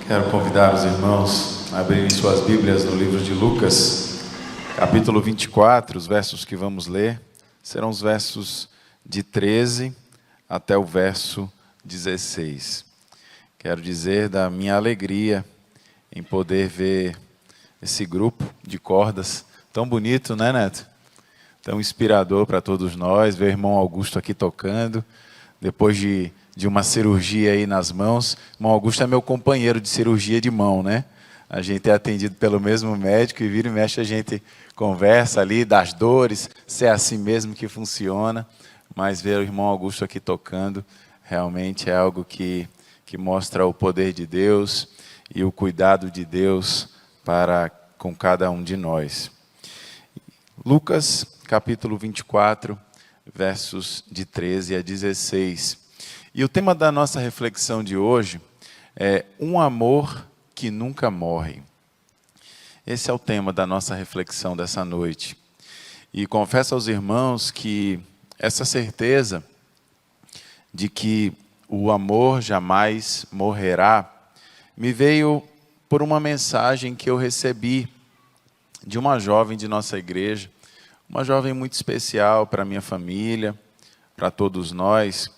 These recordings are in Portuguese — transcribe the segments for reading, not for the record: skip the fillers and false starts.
Quero convidar os irmãos a abrirem suas Bíblias no livro de Lucas, capítulo 24. Os versos que vamos ler serão os versos de 13 até o verso 16. Quero dizer da minha alegria em poder ver esse grupo de cordas tão bonito, né, Neto? Tão inspirador para todos nós, ver o irmão Augusto aqui tocando, depois de uma cirurgia aí nas mãos. O irmão Augusto é meu companheiro de cirurgia de mão, né? A gente é atendido pelo mesmo médico e vira e mexe a gente conversa ali das dores, se é assim mesmo que funciona. Mas ver o irmão Augusto aqui tocando realmente é algo que mostra o poder de Deus e o cuidado de Deus para com cada um de nós. Lucas, capítulo 24, versos de 13 a 16. E o tema da nossa reflexão de hoje é um amor que nunca morre. Esse é o tema da nossa reflexão dessa noite. E confesso aos irmãos que essa certeza de que o amor jamais morrerá me veio por uma mensagem que eu recebi de uma jovem de nossa igreja, uma jovem muito especial para a minha família, para todos nós.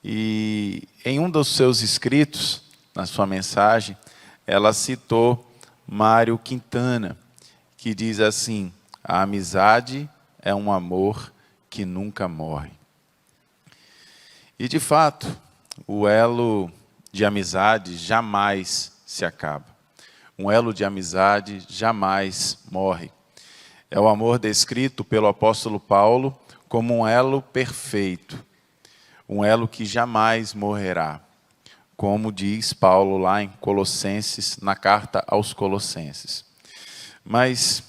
E em um dos seus escritos, na sua mensagem, ela citou Mário Quintana, que diz assim: a amizade é um amor que nunca morre. E de fato, o elo de amizade jamais se acaba. Um elo de amizade jamais morre. É o amor descrito pelo apóstolo Paulo como um elo perfeito. Um elo que jamais morrerá, como diz Paulo lá em Colossenses, na carta aos Colossenses. Mas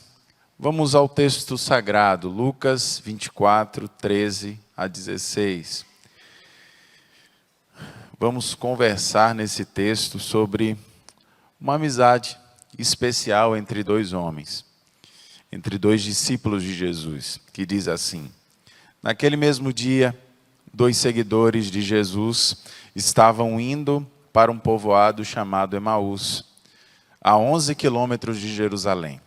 vamos ao texto sagrado, Lucas 24, 13 a 16. Vamos conversar nesse texto sobre uma amizade especial entre dois homens, entre dois discípulos de Jesus, que diz assim: naquele mesmo dia, 2 seguidores de Jesus estavam indo para um povoado chamado Emaús, a 11 quilômetros de Jerusalém.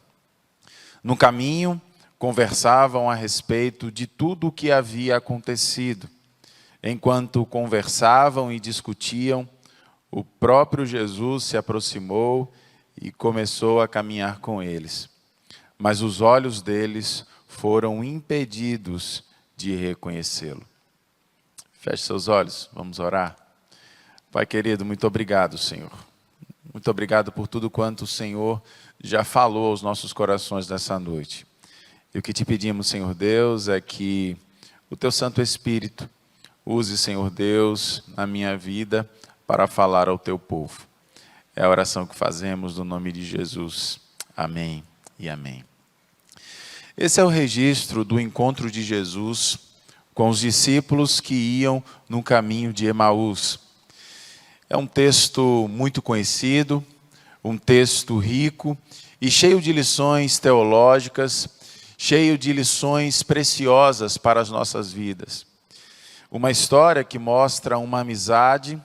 No caminho, conversavam a respeito de tudo o que havia acontecido. Enquanto conversavam e discutiam, o próprio Jesus se aproximou e começou a caminhar com eles. Mas os olhos deles foram impedidos de reconhecê-lo. Feche seus olhos, vamos orar. Pai querido, muito obrigado, Senhor. Muito obrigado por tudo quanto o Senhor já falou aos nossos corações nessa noite. E o que te pedimos, Senhor Deus, é que o Teu Santo Espírito use, Senhor Deus, na minha vida para falar ao Teu povo. É a oração que fazemos no nome de Jesus. Amém e amém. Esse é o registro do encontro de Jesus com os discípulos que iam no caminho de Emaús. É um texto muito conhecido, um texto rico e cheio de lições teológicas, cheio de lições preciosas para as nossas vidas. Uma história que mostra uma amizade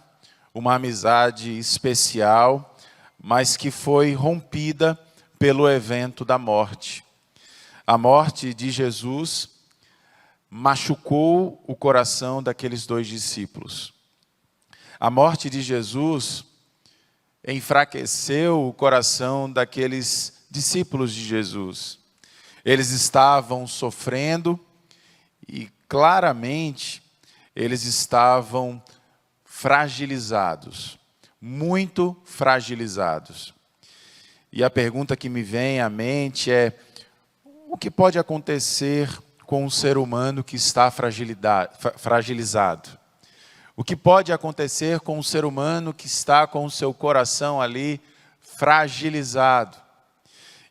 especial, mas que foi rompida pelo evento da morte. A morte de Jesus machucou o coração daqueles dois discípulos. A morte de Jesus enfraqueceu o coração daqueles discípulos de Jesus. Eles estavam sofrendo e claramente eles estavam fragilizados, muito fragilizados. E a pergunta que me vem à mente é: o que pode acontecer com um ser humano que está fragilizado? O que pode acontecer com um ser humano que está com o seu coração ali fragilizado?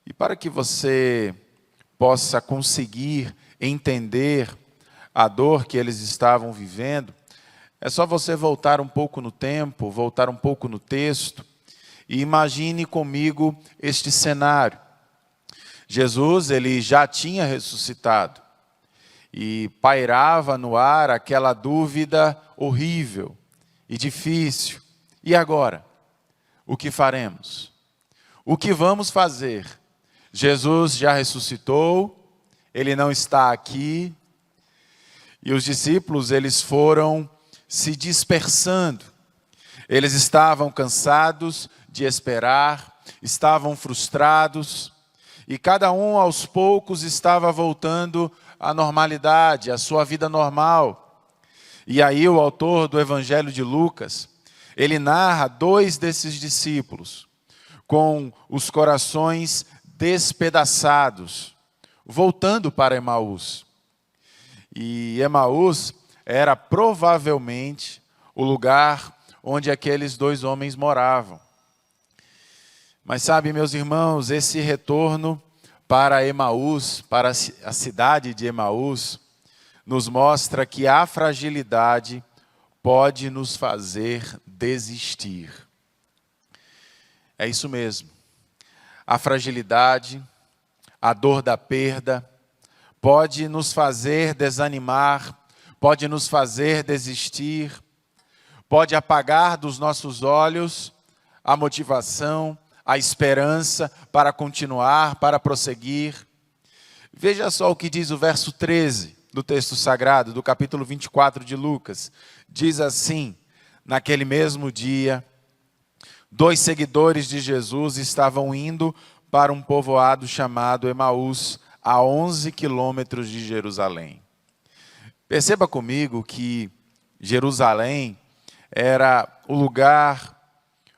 E para que você possa conseguir entender a dor que eles estavam vivendo, é só você voltar um pouco no tempo, voltar um pouco no texto, e imagine comigo este cenário. Jesus, ele já tinha ressuscitado. E pairava no ar aquela dúvida horrível e difícil. E agora? o que faremos? O que vamos fazer? Jesus já ressuscitou, Ele não está aqui, e os discípulos, eles foram se dispersando. Eles estavam cansados de esperar, estavam frustrados, e cada um aos poucos estava voltando à normalidade, à sua vida normal. E aí o autor do Evangelho de Lucas, ele narra dois desses discípulos, com os corações despedaçados, voltando para Emaús. E Emaús era provavelmente o lugar onde aqueles dois homens moravam. Mas sabe, meus irmãos, esse retorno para Emaús, para a cidade de Emaús, nos mostra que a fragilidade pode nos fazer desistir. É isso mesmo. A fragilidade, a dor da perda, pode nos fazer desanimar, pode nos fazer desistir, pode apagar dos nossos olhos a motivação, a esperança para continuar, para prosseguir. Veja só o que diz o verso 13 do texto sagrado, do capítulo 24 de Lucas. Diz assim: naquele mesmo dia, 2 seguidores de Jesus estavam indo para um povoado chamado Emaús, a 11 quilômetros de Jerusalém. Perceba comigo que Jerusalém era o lugar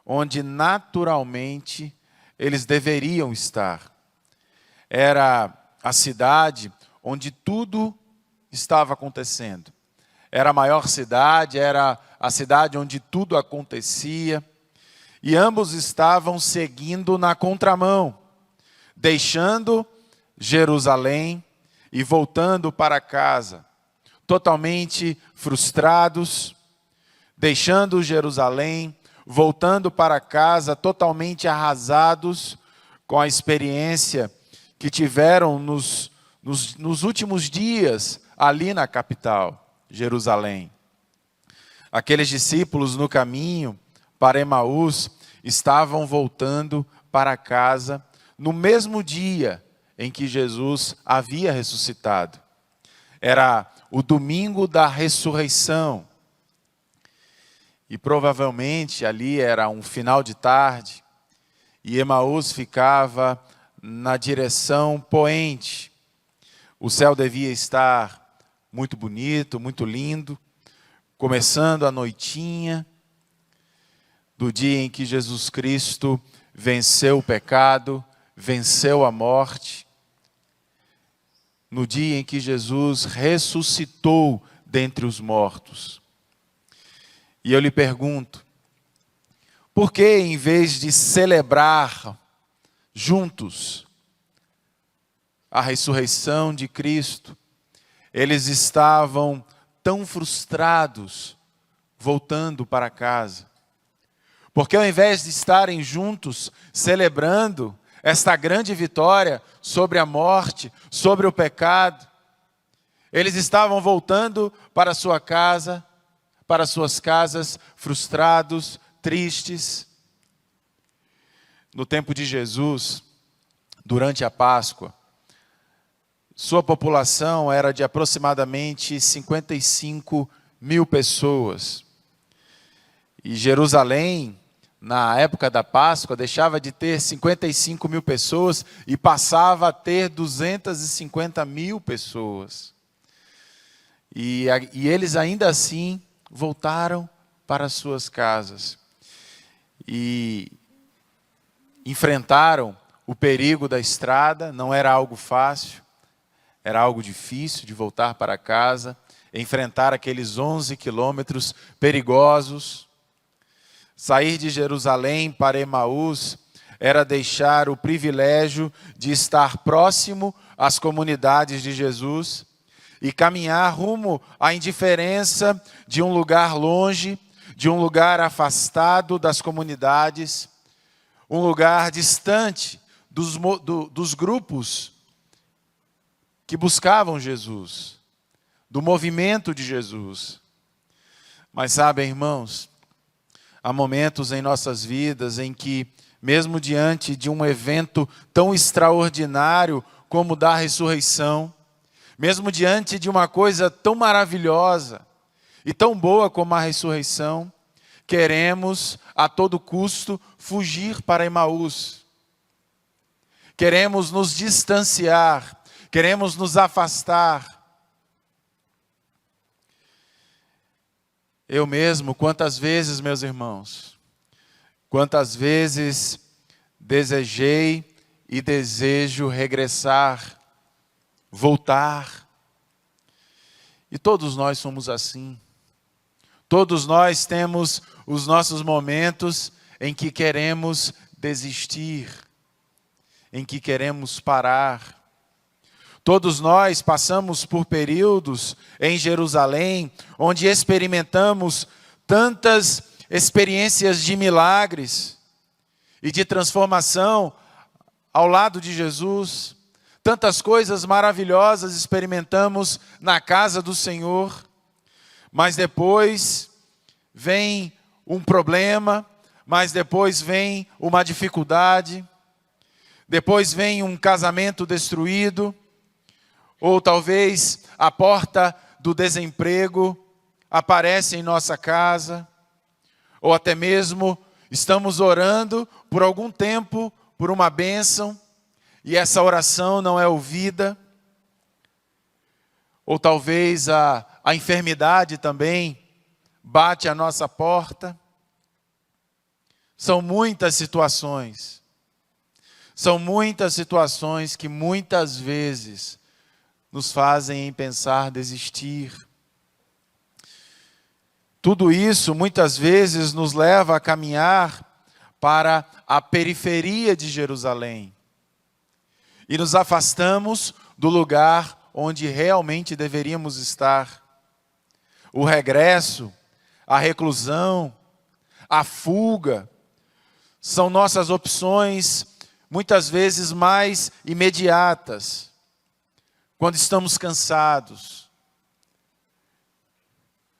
onde naturalmente eles deveriam estar. Era a cidade onde tudo estava acontecendo. Era a maior cidade, era a cidade onde tudo acontecia. E ambos estavam seguindo na contramão, deixando Jerusalém e voltando para casa, totalmente frustrados, deixando Jerusalém, voltando para casa, totalmente arrasados com a experiência que tiveram nos últimos dias ali na capital, Jerusalém. Aqueles discípulos no caminho para Emaús estavam voltando para casa no mesmo dia em que Jesus havia ressuscitado. Era o domingo da ressurreição. E provavelmente ali era um final de tarde, e Emaús ficava na direção poente. O céu devia estar muito bonito, muito lindo, começando a noitinha do dia em que Jesus Cristo venceu o pecado, venceu a morte, no dia em que Jesus ressuscitou dentre os mortos. E eu lhe pergunto, por que em vez de celebrar juntos a ressurreição de Cristo, eles estavam tão frustrados voltando para casa? Porque ao invés de estarem juntos celebrando esta grande vitória sobre a morte, sobre o pecado, eles estavam voltando para sua casa, para suas casas, frustrados, tristes. No tempo de Jesus, durante a Páscoa, sua população era de aproximadamente 55 mil pessoas. E Jerusalém, na época da Páscoa, deixava de ter 55 mil pessoas e passava a ter 250 mil pessoas. E eles ainda assim voltaram para suas casas e enfrentaram o perigo da estrada. Não era algo fácil, era algo difícil de voltar para casa, enfrentar aqueles 11 quilômetros perigosos. Sair de Jerusalém para Emaús era deixar o privilégio de estar próximo às comunidades de Jesus e caminhar rumo à indiferença de um lugar longe, de um lugar afastado das comunidades, um lugar distante dos grupos que buscavam Jesus, do movimento de Jesus. Mas sabem, irmãos, Há momentos em nossas vidas em que, mesmo diante de um evento tão extraordinário como o da ressurreição, mesmo diante de uma coisa tão maravilhosa e tão boa como a ressurreição, queremos a todo custo fugir para Emaús. Queremos nos distanciar, queremos nos afastar. Eu mesmo, quantas vezes, meus irmãos, quantas vezes desejei e desejo regressar, voltar. E todos nós somos assim. Todos nós temos os nossos momentos em que queremos desistir, em que queremos parar. Todos nós passamos por períodos em Jerusalém, onde experimentamos tantas experiências de milagres e de transformação ao lado de Jesus. Tantas coisas maravilhosas experimentamos na casa do Senhor, mas depois vem um problema, mas depois vem uma dificuldade, depois vem um casamento destruído, ou talvez a porta do desemprego aparece em nossa casa, ou até mesmo estamos orando por algum tempo, por uma bênção, e essa oração não é ouvida, ou talvez a enfermidade também bate à nossa porta. São muitas situações que muitas vezes nos fazem pensar desistir. Tudo isso muitas vezes nos leva a caminhar para a periferia de Jerusalém e nos afastamos do lugar onde realmente deveríamos estar. O regresso, a reclusão, a fuga são nossas opções muitas vezes mais imediatas. Quando estamos cansados,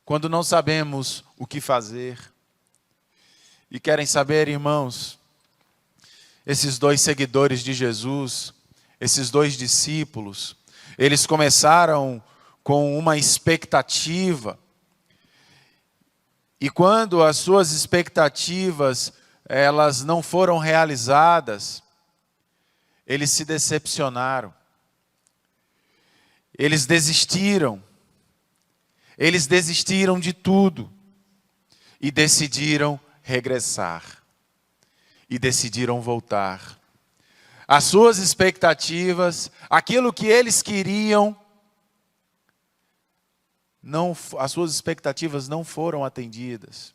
quando não sabemos o que fazer. E querem saber, irmãos, esses dois seguidores de Jesus, esses dois discípulos, eles começaram com uma expectativa. E quando as suas expectativas, elas não foram realizadas, eles se decepcionaram. Eles desistiram de tudo e decidiram regressar, e decidiram voltar. As suas expectativas, aquilo que eles queriam, as suas expectativas não foram atendidas.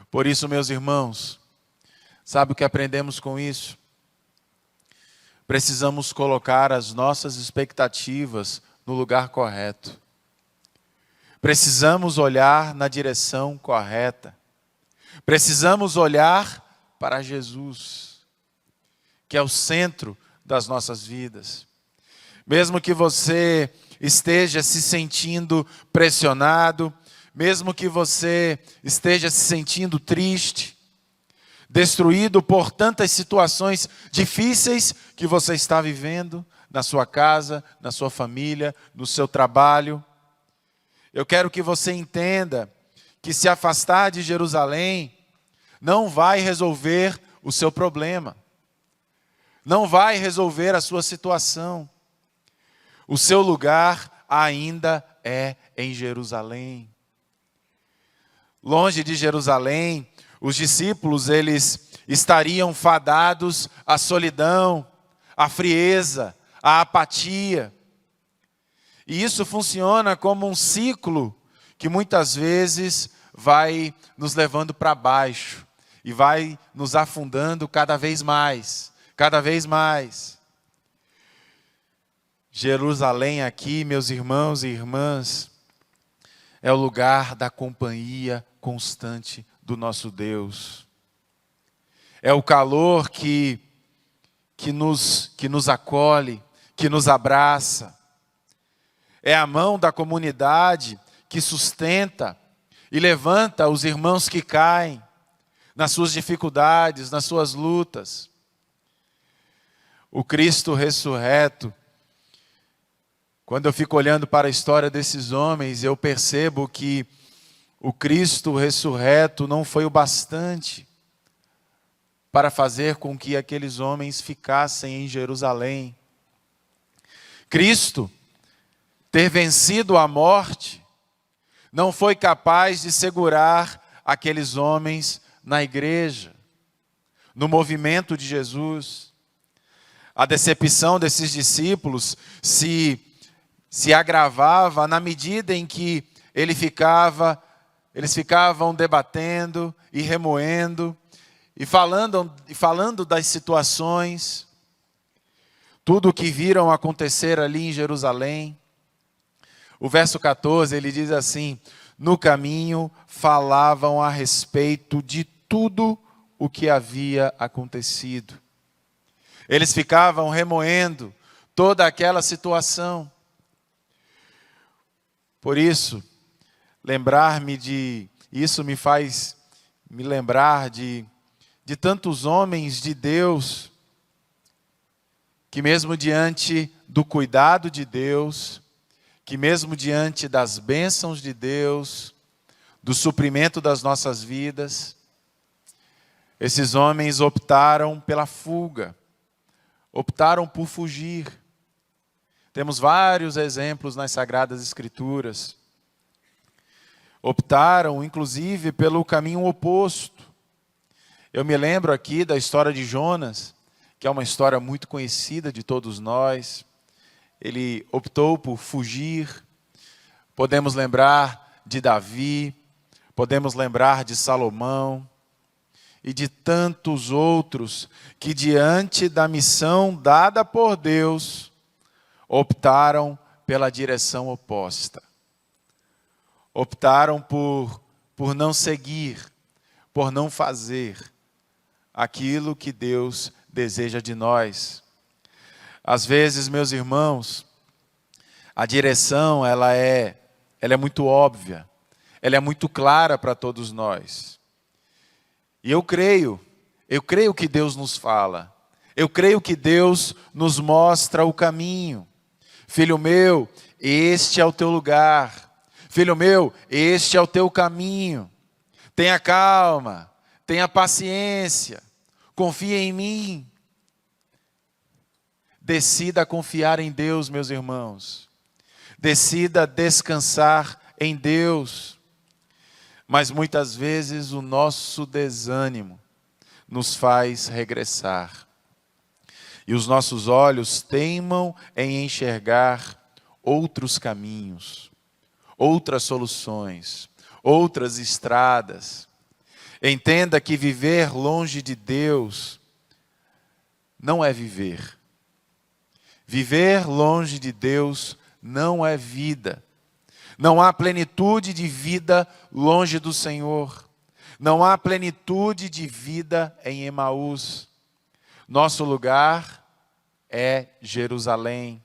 Por isso, meus irmãos, sabe o que aprendemos com isso? Precisamos colocar as nossas expectativas no lugar correto. Precisamos olhar na direção correta. Precisamos olhar para Jesus, que é o centro das nossas vidas. Mesmo que você esteja se sentindo pressionado, mesmo que você esteja se sentindo triste, destruído por tantas situações difíceis que você está vivendo na sua casa, na sua família, no seu trabalho. Eu quero que você entenda que se afastar de Jerusalém não vai resolver o seu problema, não vai resolver a sua situação. O seu lugar ainda é em Jerusalém. Longe de Jerusalém, os discípulos, eles estariam fadados à solidão, à frieza, à apatia. E isso funciona como um ciclo que muitas vezes vai nos levando para baixo e vai nos afundando cada vez mais, cada vez mais. Jerusalém aqui, meus irmãos e irmãs, é o lugar da companhia constante do nosso Deus. É o calor que nos acolhe, que nos abraça. É a mão da comunidade que sustenta e levanta os irmãos que caem nas suas dificuldades, nas suas lutas. O Cristo ressurreto, quando eu fico olhando para a história desses homens, eu percebo que o Cristo ressurreto não foi o bastante para fazer com que aqueles homens ficassem em Jerusalém. Cristo ter vencido a morte não foi capaz de segurar aqueles homens na igreja, no movimento de Jesus. A decepção desses discípulos se agravava na medida em que eles ficavam debatendo e remoendo e falando das situações, tudo o que viram acontecer ali em Jerusalém. O verso 14, ele diz assim: no caminho falavam a respeito de tudo o que havia acontecido. Eles ficavam remoendo toda aquela situação. Por isso, isso me faz me lembrar de tantos homens de Deus, que mesmo diante do cuidado de Deus, que mesmo diante das bênçãos de Deus, do suprimento das nossas vidas, esses homens optaram pela fuga, optaram por fugir. Temos vários exemplos nas Sagradas Escrituras. Optaram, inclusive, pelo caminho oposto. Eu me lembro aqui da história de Jonas, que é uma história muito conhecida de todos nós. Ele optou por fugir. Podemos lembrar de Davi, podemos lembrar de Salomão e de tantos outros que, diante da missão dada por Deus, optaram pela direção oposta. Optaram por não seguir, por não fazer aquilo que Deus deseja de nós. Às vezes, meus irmãos, a direção ela é muito óbvia, ela é muito clara para todos nós. E eu creio que Deus nos fala, eu creio que Deus nos mostra o caminho. Filho meu, este é o teu lugar. Filho meu, este é o teu caminho. Tenha calma, tenha paciência, confia em mim. Decida confiar em Deus, meus irmãos. Decida descansar em Deus. Mas muitas vezes o nosso desânimo nos faz regressar. E os nossos olhos teimam em enxergar outros caminhos, outras soluções, outras estradas. Entenda que viver longe de Deus não é viver. Viver longe de Deus não é vida. Não há plenitude de vida longe do Senhor. Não há plenitude de vida em Emaús. Nosso lugar é Jerusalém.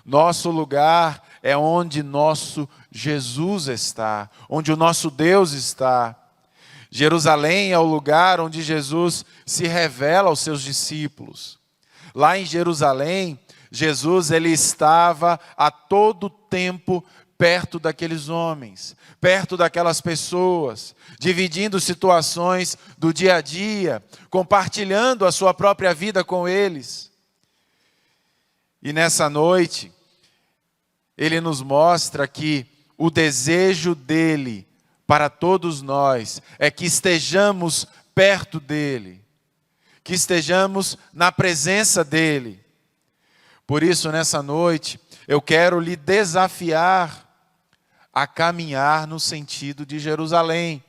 Nosso lugar é onde nosso Jesus está, onde o nosso Deus está. Jerusalém é o lugar onde Jesus se revela aos seus discípulos. Lá em Jerusalém, Jesus ele estava a todo tempo perto daqueles homens, perto daquelas pessoas, dividindo situações do dia a dia, compartilhando a sua própria vida com eles. E nessa noite, ele nos mostra que o desejo dele para todos nós é que estejamos perto dele, que estejamos na presença dele. Por isso, nessa noite, eu quero lhe desafiar a caminhar no sentido de Jerusalém.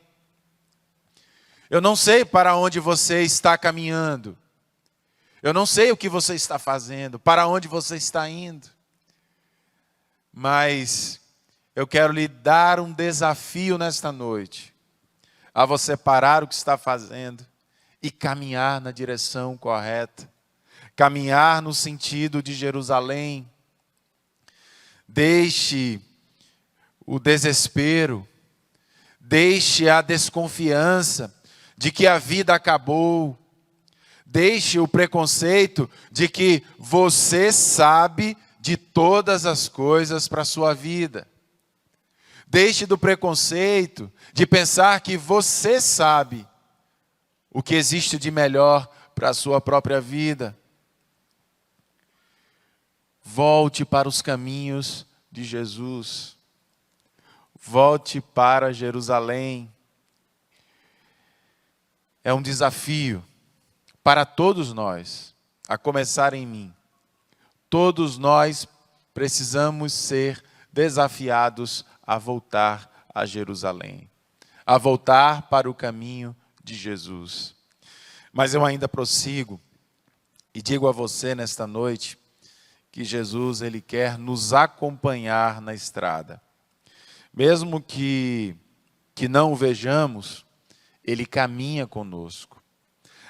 Eu não sei para onde você está caminhando. Eu não sei o que você está fazendo, para onde você está indo. Mas eu quero lhe dar um desafio nesta noite, a você parar o que está fazendo e caminhar na direção correta. Caminhar no sentido de Jerusalém. Deixe o desespero, Deixe a desconfiança de que a vida acabou. Deixe o preconceito de que você sabe de todas as coisas para a sua vida. Deixe do preconceito de pensar que você sabe o que existe de melhor para a sua própria vida. Volte para os caminhos de Jesus. Volte para Jerusalém. É um desafio para todos nós, a começar em mim. Todos nós precisamos ser desafiados a voltar a Jerusalém, a voltar para o caminho de Jesus. Mas eu ainda prossigo e digo a você nesta noite que Jesus, Ele quer nos acompanhar na estrada. Mesmo que não o vejamos, Ele caminha conosco.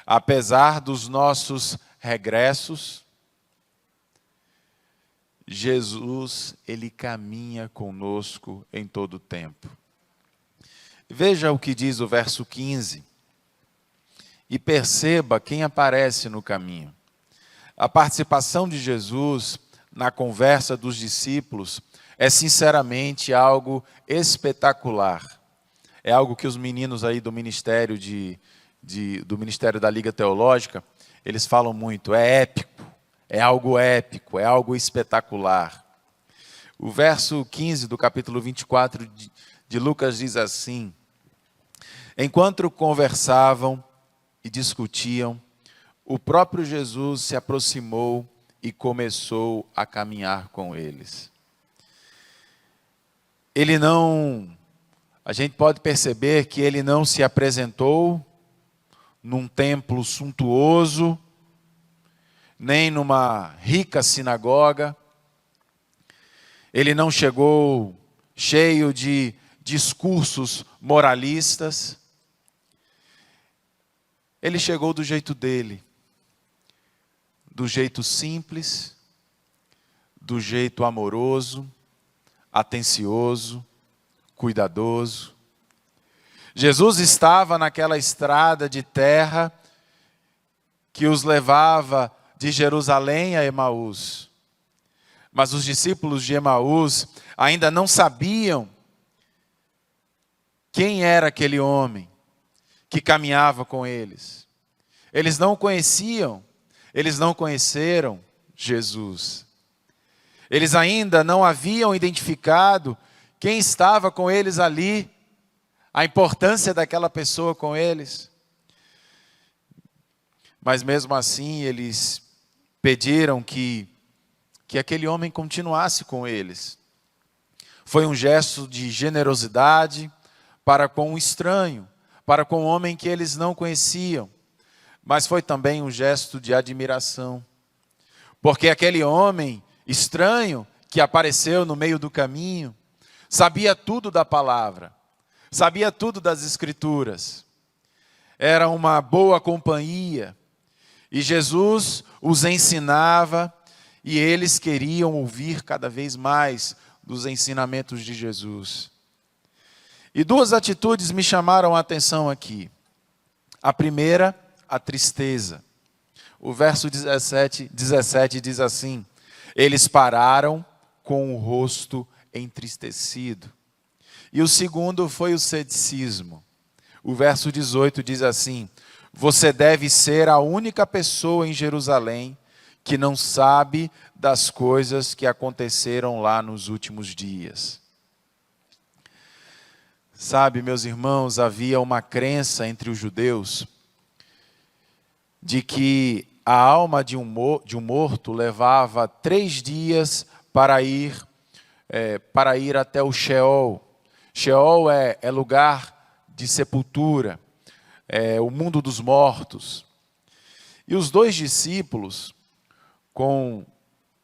Apesar dos nossos regressos, Jesus, Ele caminha conosco em todo o tempo. Veja o que diz o verso 15 e perceba quem aparece no caminho. A participação de Jesus na conversa dos discípulos é sinceramente algo espetacular. É algo que os meninos aí do Ministério do Ministério da Liga Teológica, eles falam muito, é épico, é algo espetacular. O verso 15 do capítulo 24 de Lucas diz assim: enquanto conversavam e discutiam, o próprio Jesus se aproximou e começou a caminhar com eles. A gente pode perceber que ele não se apresentou num templo suntuoso, nem numa rica sinagoga. Ele não chegou cheio de discursos moralistas. Ele chegou do jeito dele, do jeito simples, do jeito amoroso, atencioso, cuidadoso. Jesus estava naquela estrada de terra que os levava de Jerusalém a Emaús. Mas os discípulos de Emaús ainda não sabiam quem era aquele homem que caminhava com eles. Eles não conheciam, eles não conheceram Jesus. Eles ainda não haviam identificado quem estava com eles ali, a importância daquela pessoa com eles. Mas mesmo assim eles pediram que aquele homem continuasse com eles. Foi um gesto de generosidade para com um estranho, para com um homem que eles não conheciam. Mas foi também um gesto de admiração. Porque aquele homem estranho que apareceu no meio do caminho, sabia tudo da palavra, sabia tudo das Escrituras. Era uma boa companhia. E Jesus os ensinava e eles queriam ouvir cada vez mais dos ensinamentos de Jesus. E duas atitudes me chamaram a atenção aqui. A primeira, a tristeza. O verso 17 diz assim: eles pararam com o rosto entristecido. E o segundo foi o ceticismo. O verso 18 diz assim: você deve ser a única pessoa em Jerusalém que não sabe das coisas que aconteceram lá nos últimos dias. Sabe, meus irmãos, havia uma crença entre os judeus de que a alma de um morto levava 3 dias para ir até o Sheol. Sheol é lugar de sepultura, é o mundo dos mortos. E os 2 discípulos, como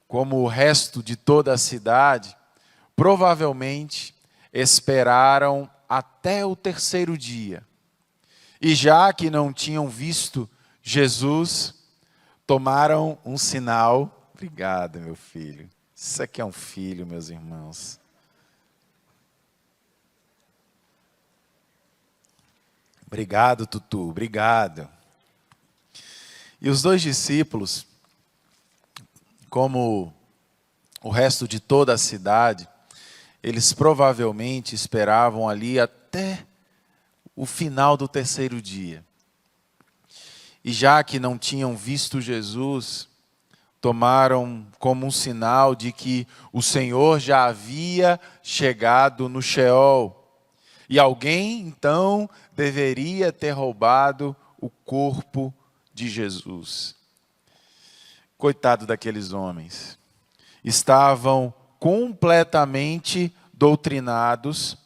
o resto de toda a cidade, provavelmente esperaram até o 3º dia. E já que não tinham visto Jesus, tomaram um sinal. Obrigado, meu filho. Isso aqui é um filho, meus irmãos. Obrigado, Tutu, obrigado. E os dois discípulos, como o resto de toda a cidade, eles provavelmente esperavam ali até o final do terceiro dia. E já que não tinham visto Jesus, tomaram como um sinal de que o Senhor já havia chegado no Sheol. E alguém, então, deveria ter roubado o corpo de Jesus. Coitado daqueles homens. Estavam completamente doutrinados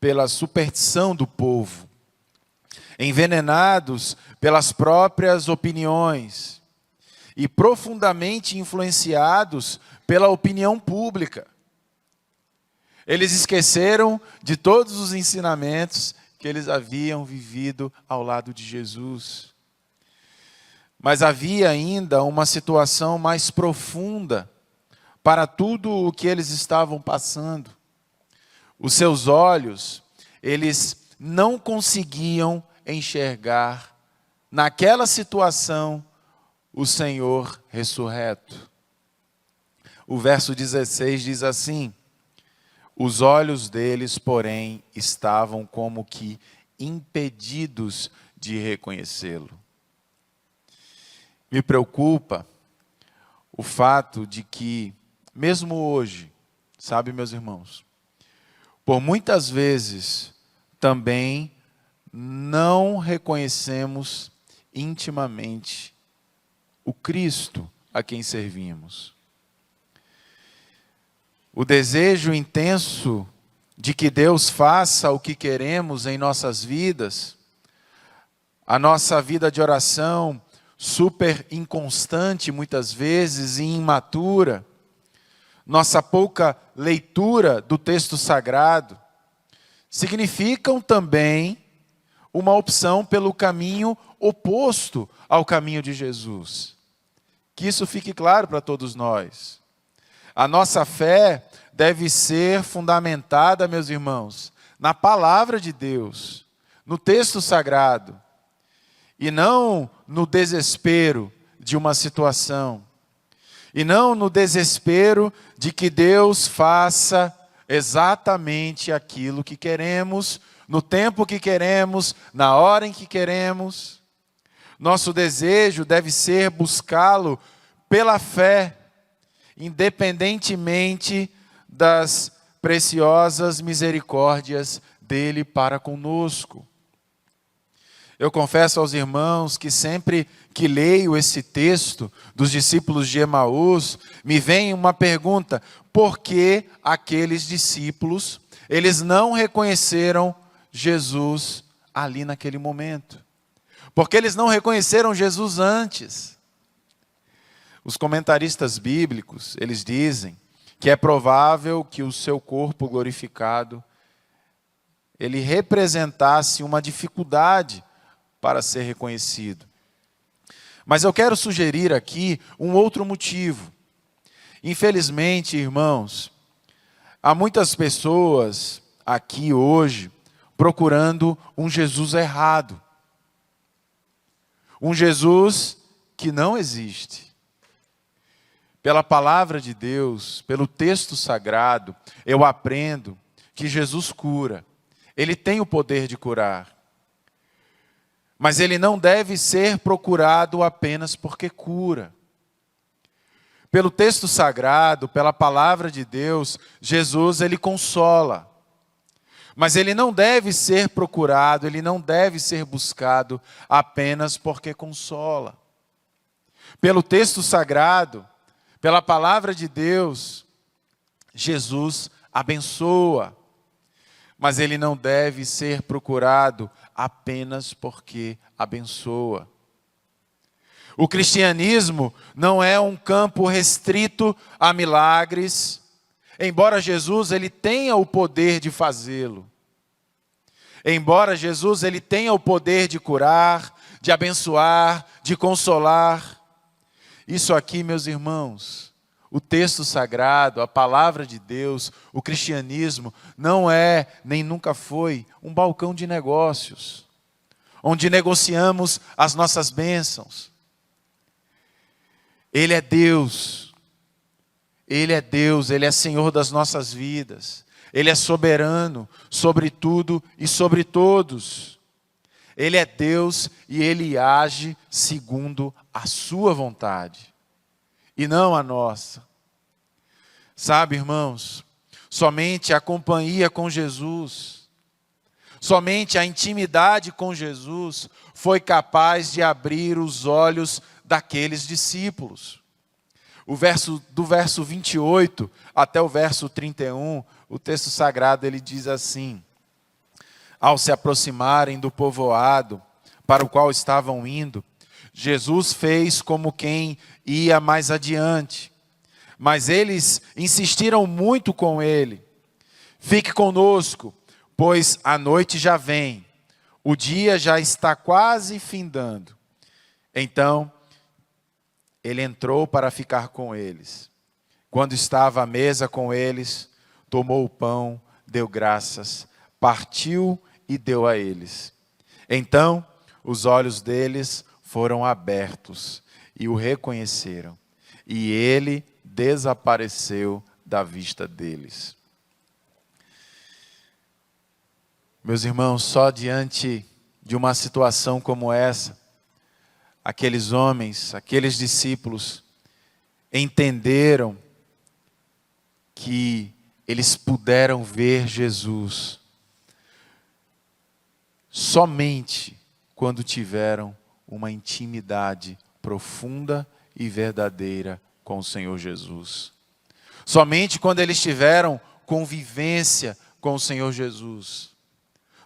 pela superstição do povo, envenenados pelas próprias opiniões e profundamente influenciados pela opinião pública. Eles esqueceram de todos os ensinamentos que eles haviam vivido ao lado de Jesus. Mas havia ainda uma situação mais profunda para tudo o que eles estavam passando. Os seus olhos, eles não conseguiam enxergar naquela situação o Senhor ressurreto. O verso 16 diz assim: os olhos deles, porém, estavam como que impedidos de reconhecê-lo. Me preocupa o fato de que, mesmo hoje, sabe, meus irmãos, por muitas vezes também não reconhecemos intimamente o Cristo a quem servimos. O desejo intenso de que Deus faça o que queremos em nossas vidas, a nossa vida de oração super inconstante muitas vezes e imatura, nossa pouca leitura do texto sagrado, significam também uma opção pelo caminho oposto ao caminho de Jesus. Que isso fique claro para todos nós. A nossa fé deve ser fundamentada, meus irmãos, na palavra de Deus, no texto sagrado, e não no desespero de uma situação, e não no desespero de que Deus faça exatamente aquilo que queremos, no tempo que queremos, na hora em que queremos. Nosso desejo deve ser buscá-lo pela fé, independentemente das preciosas misericórdias dele para conosco. Eu confesso aos irmãos que sempre que leio esse texto dos discípulos de Emaús, me vem uma pergunta: por que aqueles discípulos, eles não reconheceram Jesus ali naquele momento? Por que eles não reconheceram Jesus antes? Os comentaristas bíblicos, eles dizem que é provável que o seu corpo glorificado, ele representasse uma dificuldade para ser reconhecido. Mas eu quero sugerir aqui um outro motivo. Infelizmente, irmãos, há muitas pessoas aqui hoje procurando um Jesus errado. Um Jesus que não existe. Pela palavra de Deus, pelo texto sagrado, eu aprendo que Jesus cura. Ele tem o poder de curar. Mas ele não deve ser procurado apenas porque cura. Pelo texto sagrado, pela palavra de Deus, Jesus, ele consola. Mas ele não deve ser procurado, ele não deve ser buscado apenas porque consola. Pelo texto sagrado, pela palavra de Deus, Jesus abençoa. Mas ele não deve ser procurado apenas porque abençoa. O cristianismo não é um campo restrito a milagres, embora Jesus ele tenha o poder de fazê-lo. Embora Jesus ele tenha o poder de curar, de abençoar, de consolar. Isso aqui, meus irmãos, o texto sagrado, a palavra de Deus, o cristianismo, não é, nem nunca foi, um balcão de negócios, onde negociamos as nossas bênçãos. Ele é Deus. Ele é Deus, Ele é Senhor das nossas vidas. Ele é soberano sobre tudo e sobre todos. Ele é Deus e Ele age segundo a sua vontade e não a nossa. Sabe, irmãos, somente a companhia com Jesus, somente a intimidade com Jesus foi capaz de abrir os olhos daqueles discípulos. Do verso 28 até o verso 31, o texto sagrado ele diz assim: ao se aproximarem do povoado para o qual estavam indo, Jesus fez como quem ia mais adiante. Mas eles insistiram muito com ele: fique conosco, pois a noite já vem, o dia já está quase findando. Então, ele entrou para ficar com eles. Quando estava à mesa com eles, tomou o pão, deu graças, partiu e deu a eles. Então, os olhos deles foram abertos e o reconheceram, e ele desapareceu da vista deles. Meus irmãos, só diante de uma situação como essa, aqueles homens, aqueles discípulos entenderam que eles puderam ver Jesus somente quando tiveram uma intimidade profunda e verdadeira com o Senhor Jesus. Somente quando eles tiveram convivência com o Senhor Jesus.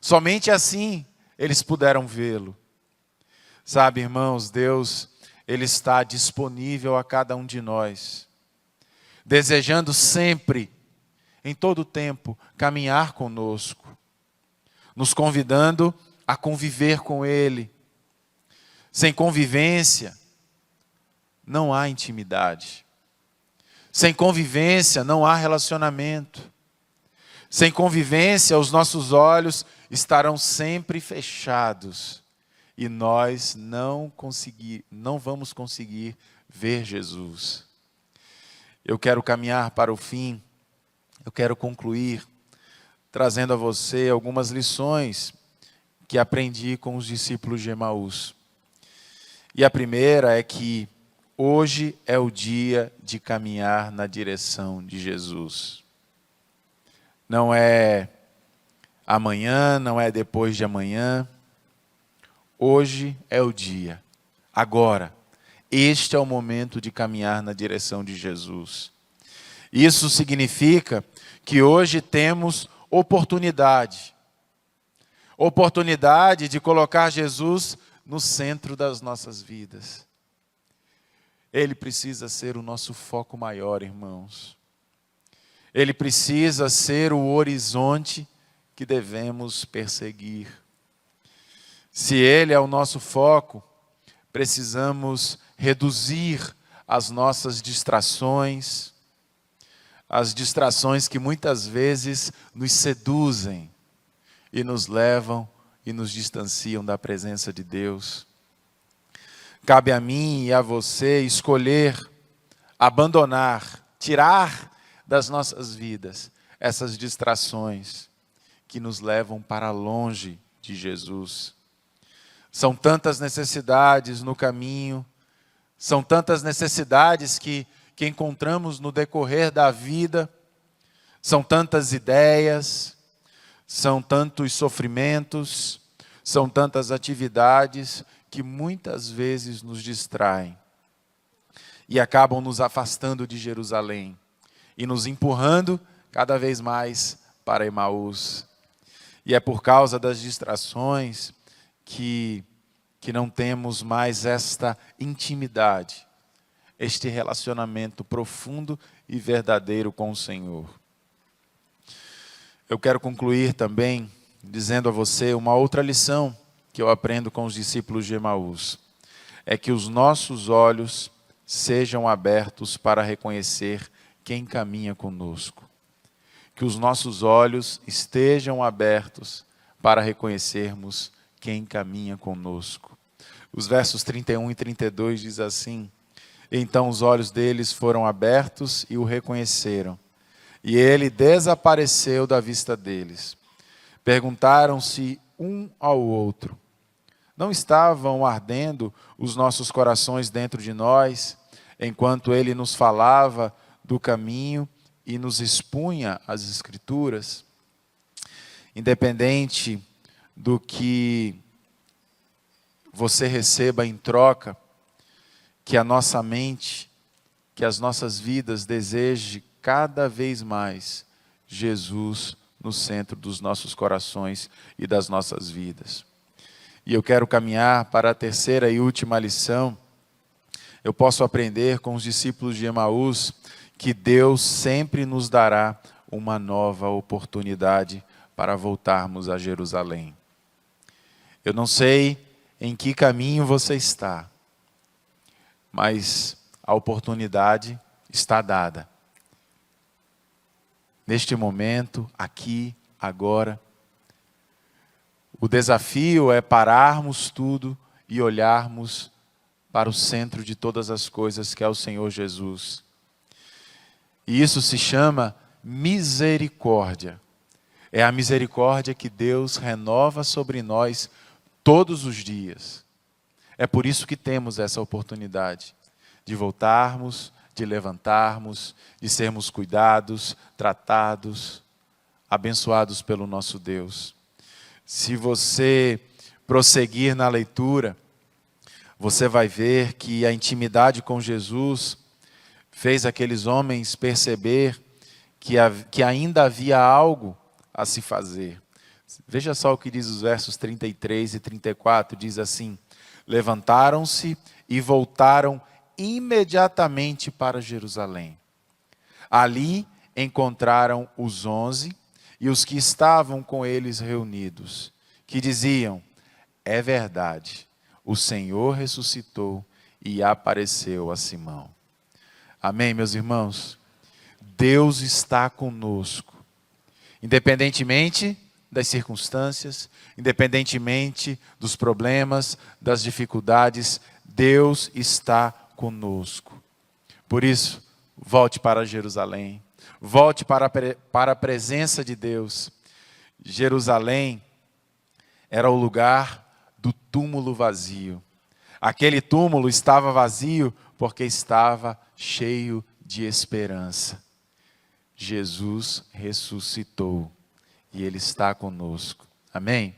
Somente assim eles puderam vê-lo. Sabe, irmãos, Deus, Ele está disponível a cada um de nós, desejando sempre, em todo tempo, caminhar conosco, nos convidando a conviver com Ele. Sem convivência, não há intimidade. Sem convivência, não há relacionamento. Sem convivência, os nossos olhos estarão sempre fechados e nós não vamos conseguir ver Jesus. Eu quero caminhar para o fim, eu quero concluir trazendo a você algumas lições que aprendi com os discípulos de Emaús. E a primeira é que hoje é o dia de caminhar na direção de Jesus. Não é amanhã, não é depois de amanhã. Hoje é o dia. Agora, este é o momento de caminhar na direção de Jesus. Isso significa que hoje temos oportunidade de colocar Jesus no centro das nossas vidas. Ele precisa ser o nosso foco maior, irmãos. Ele precisa ser o horizonte que devemos perseguir. Se Ele é o nosso foco, precisamos reduzir as nossas distrações, as distrações que muitas vezes nos seduzem e nos levam e nos distanciam da presença de Deus. Cabe a mim e a você escolher, abandonar, tirar das nossas vidas essas distrações que nos levam para longe de Jesus. São tantas necessidades no caminho, são tantas necessidades que encontramos no decorrer da vida, são tantas ideias, são tantos sofrimentos, são tantas atividades que muitas vezes nos distraem e acabam nos afastando de Jerusalém e nos empurrando cada vez mais para Emaús. E é por causa das distrações que não temos mais esta intimidade, este relacionamento profundo e verdadeiro com o Senhor. Eu quero concluir também dizendo a você uma outra lição que eu aprendo com os discípulos de Emaús. É que os nossos olhos sejam abertos para reconhecer quem caminha conosco. Que os nossos olhos estejam abertos para reconhecermos quem caminha conosco. Os versos 31 e 32 diz assim: então os olhos deles foram abertos e o reconheceram, e ele desapareceu da vista deles. Perguntaram-se um ao outro: não estavam ardendo os nossos corações dentro de nós, enquanto ele nos falava do caminho e nos expunha as Escrituras? Independente do que você receba em troca, que a nossa mente, que as nossas vidas desejem cada vez mais Jesus no centro dos nossos corações e das nossas vidas. E eu quero caminhar para a terceira e última lição. Eu posso aprender com os discípulos de Emaús que Deus sempre nos dará uma nova oportunidade para voltarmos a Jerusalém. Eu não sei em que caminho você está, mas a oportunidade está dada. Neste momento, aqui, agora. O desafio é pararmos tudo e olharmos para o centro de todas as coisas, que é o Senhor Jesus. E isso se chama misericórdia. É a misericórdia que Deus renova sobre nós todos os dias. É por isso que temos essa oportunidade de voltarmos, de levantarmos, de sermos cuidados, tratados, abençoados pelo nosso Deus. Se você prosseguir na leitura, você vai ver que a intimidade com Jesus fez aqueles homens perceber que ainda havia algo a se fazer. Veja só o que diz os versos 33 e 34, diz assim: levantaram-se e voltaram imediatamente para Jerusalém. Ali encontraram os 11 e os que estavam com eles reunidos, que diziam: é verdade, o Senhor ressuscitou e apareceu a Simão. Amém, meus irmãos? Deus está conosco, independentemente das circunstâncias, independentemente dos problemas, das dificuldades, Deus está conosco. Por isso, volte para Jerusalém. Volte para a presença de Deus. Jerusalém era o lugar do túmulo vazio. Aquele túmulo estava vazio porque estava cheio de esperança. Jesus ressuscitou e Ele está conosco. Amém?